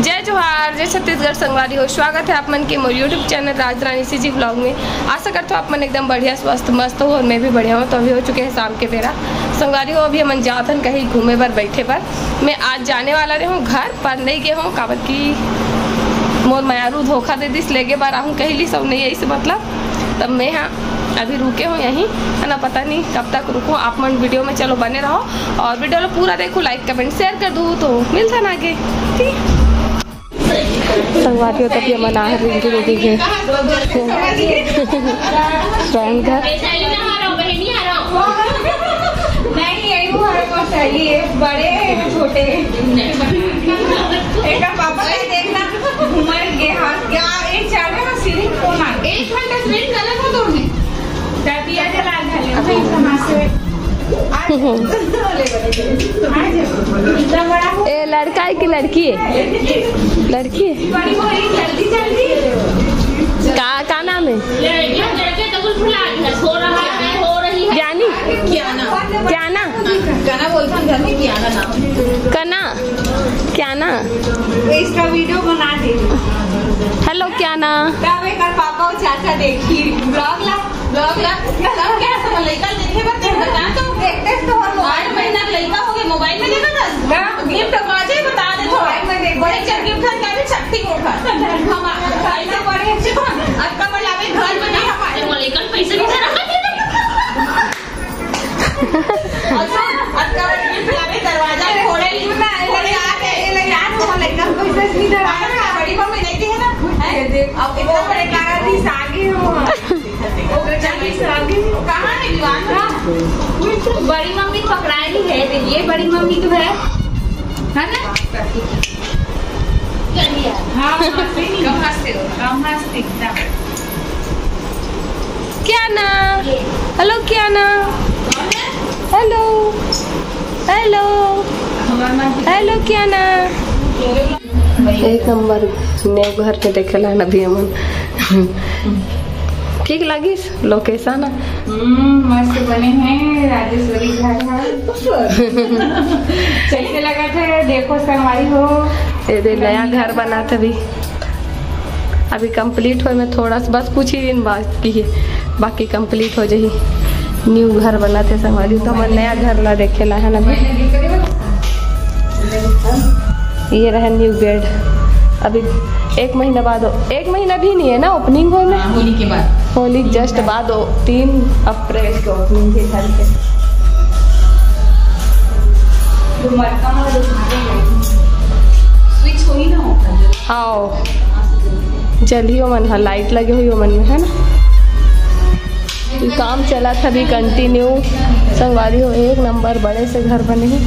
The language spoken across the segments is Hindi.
जय जोहार, जय छत्तीसगढ़ संगवारी हो। स्वागत है आप मन के मोर यूट्यूब चैनल राजरानी सीजी ब्लॉग में। आशा करते हो आप मन एकदम बढ़िया स्वस्थ मस्त हो और मैं भी बढ़िया हूँ। तो अभी हो चुके हैं शाम के बेरा संगवारी हो। अभी हम जात हन कहीं घूमे पर बैठे पर। मैं आज जाने वाला रही हूँ घर पर, नहीं गए हूँ काबर की मोर मायारू धोखा दे दिस लेगे बार आहूँ कहीं ली सब नहीं यही से मतलब। तब मैं हाँ अभी रुके हूँ यहीं है ना, पता नहीं कब तक रुकूँ। आप मन वीडियो में चलो बने रहो और वीडियो लो पूरा देखो, लाइक कमेंट शेयर कर दूँ तो मिलता ना आगे। ठीक संगवारी हो तब ये मना है रिंकी दीदी के फ्रेंड घर। नहीं यही चाहिए, बड़े छोटे एक पापा का देखना घूमर के हाथ क्या एक चाले में सीधी फोन आ एक घंटा स्क्रीन गलत हो तोड़ने तभी आ जला घाले समाज से ए लड़का है कि लड़की है? लड़की है। बड़ी बड़ी जल्दी जल्दी का नाम है? ज्ञानी गाना बोलता हूँ घर में कियाना नाम कना क्या ना इसका वीडियो बना दे। हेलो क्या ना तब एक पापा और चाचा देखी ब्लॉग ला क्या लड़का देखे बता तो देखते तो हम 8 महीना लड़का हो गया मोबाइल में देखा था गिफ्ट बाजे बता दे थोड़ा में देख बड़े चल गिफ्ट का भी शक्ति को हम ऐसे बड़े अक्का बनावे घर बने हमारे लड़का पैसे नहीं दे अच्छा अक्का गिफ्ट लावे दरवाजा खोले ना ले आके ले यार वो लड़का पैसे नहीं दे रहा बड़ी मम्मी नहीं थी है ना अब इतना बड़े कारा दी सागी हो कहाँ है दीवान का बड़ी मम्मी पकड़ाई है ये बड़ी मम्मी तो है ना क्या ना हेलो क्या ना हेलो हेलो हेलो क्या ना एक नंबर नए घर के देखेला नभी अमन ठीक लगी लोकेशन मस्त बने हैं राजेश्वरी घर चलते लगा थे देखो संगवारी हो ये नया घर बना था अभी कंप्लीट हो में थोड़ा सा बस कुछ ही दिन बाकी है बाकी कंप्लीट हो जाही। न्यू घर बना थे संगवारी तो हमारे नया घर ला देखेला है ना। ये रहा न्यू बेड अभी 1 महीना बाद 1 महीना भी नहीं है ना ओपनिंग हो में होली के बाद होली जस्ट बाद 3 अप्रैल को ओपनिंग के घर के स्विच हुई ना आओ जलियो मन है लाइट लगे हुई मन में है ना। काम चला था अभी कंटिन्यू संगवारी हो। 1 नंबर बड़े से घर बने हैं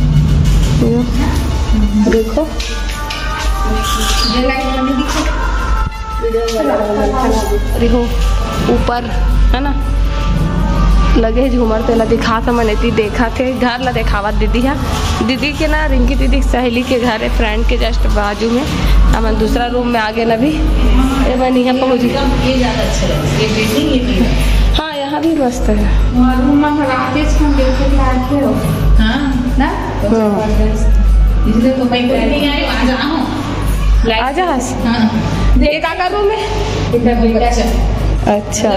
देखो हो ऊपर है ना लगे झूमर तेला दिखा था मैंने देखा थे घर ला देखावा दीदी है दीदी के ना रिंकी दीदी सहेली के घर है फ्रेंड के जस्ट बाजू में। हम दूसरा रूम में आगे ना भी मैं यहाँ पहुँच गई। हाँ यहाँ भी मस्त है आजा एक आका रूम है। अच्छा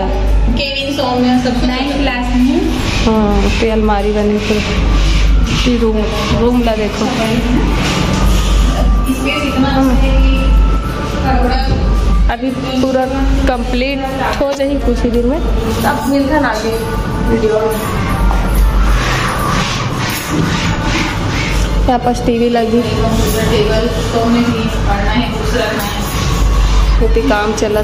केविन सोम्य सब 9th क्लास में है। हाँ पे अलमारी बनी फिर रूम ला देखो अभी पूरा कंप्लीट हो जाए कुछ ही दिन में अब मिलता ना आगे वीडियो। यहाँ पर टीवी लगी टेबल तो में भी पढ़ना है काम चला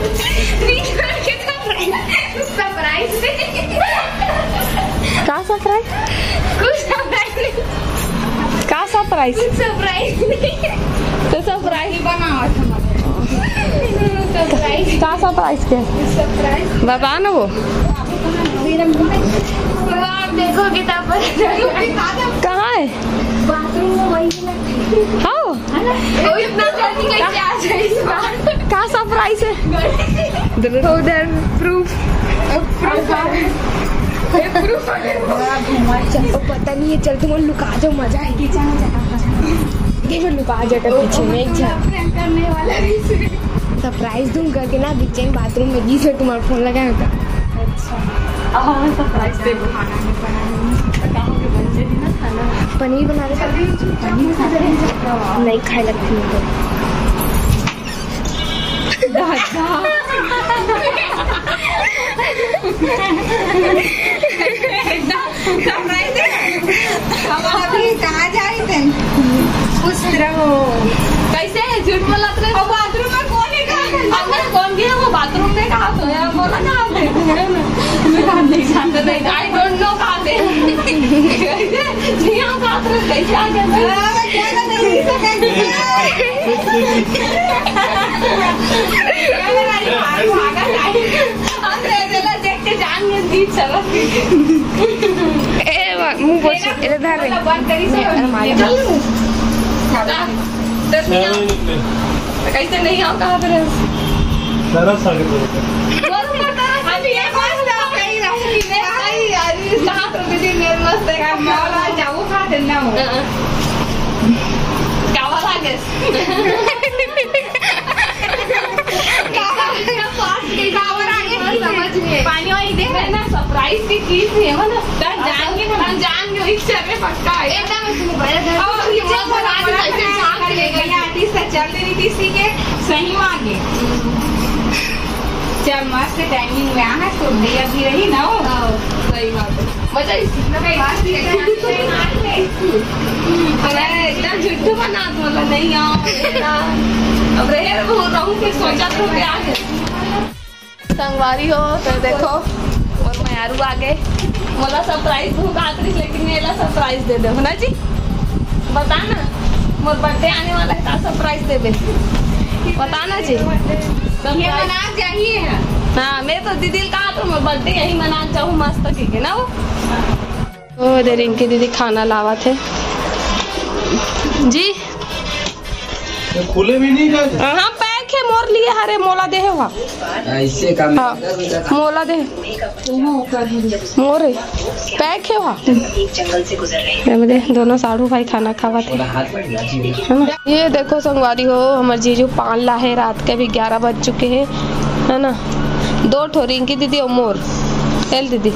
का सरप्राइज का सरप्राइज तो सरप्राइज का सरप्राइज के बता ना वो देखोगे तब कहाँ है हाँ का सरप्राइज है उधर प्रूफ पता नहीं है चल तुम लुका जाओ मजा आएगी। देखो लुका जाता पीछे में एक करने वाला सरप्राइज दूँ करके ना पीछे बाथरूम में जी से तुम्हारा फोन लगाया होगा। अच्छा अब सरप्राइज दे खाना बताओगे बच्चे भी ना खाना पनीर बना नहीं खाए लगती है कहाँ जा रही थे? खुश रहो। कैसे है झूठ बोला तो बाथरूम में कौन है? अंदर कौन गया वो बाथरूम में कहा तो यार बोला कहाँ थे नहीं जानते नहीं। आई डोंट नो कहाँ थे नहीं हम कहाँ थे कैसे आ गया देख के जान गए दी चला मुँह बोल इधर बंद करी कैसे नहीं आओ कहाँ पे पानी वाली देख रहे ना सरप्राइज की चीज है ना जाएंगे इच्छा में पक्का है चल रही थी इसी के सही आगे जब मस्त टाइमिंग में आना तो भैया भी रही ना हो। सही बात है मजा एकदम झूठ बना बोला नहीं आओ अब रहे रहूँ फिर सोचा तो क्या संगवारी हो तो देखो और मैं यारू आगे मला सरप्राइज दूँ कातरी लेकिन मेरा सरप्राइज दे दो ना जी बताना मोर बर्थडे आने वाला है का सरप्राइज देवे बताना जी ये मना चाहिए। हाँ मैं तो दीदी कहा तो मैं बर्थडे यही मना चाहूँ मस्त ठीक है ना वो दे रिंकी दीदी खाना लावा थे जी खुले भी नहीं गए। हाँ पैक है मोर लिए हरे मोला दे है वहाँ ऐसे काम हाँ मोला दे मोरे पैक है वहाँ जंगल से गुजर रहे दे दोनों साढ़ू भाई खाना खावा थे है ना। ये देखो संगवारी हो हमारे जीजू पान ला है रात के भी 11 बज चुके हैं है ना 2 ठो रिंकी दीदी और मोर चल दीदी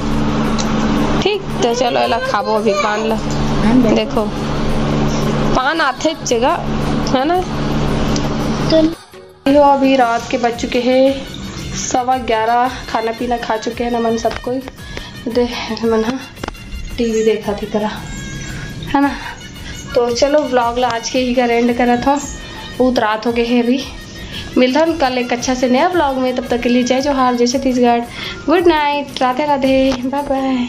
ठीक तो चलो एला खाबो अभी पान ला देखो पान आते जगह है ना। तो अभी रात के बज चुके हैं 11:15 खाना पीना खा चुके हैं ना मन सब कोई दे मन हाँ टीवी देखा थी करा है ना। तो चलो व्लॉग ला आज के ही का एंड करा था बहुत रात हो गए है अभी मिलता हूँ कल एक अच्छा से नया व्लॉग में तब तक के लिए जय जोहार जय Chhattisgarh good night Radhe Radhe bye bye.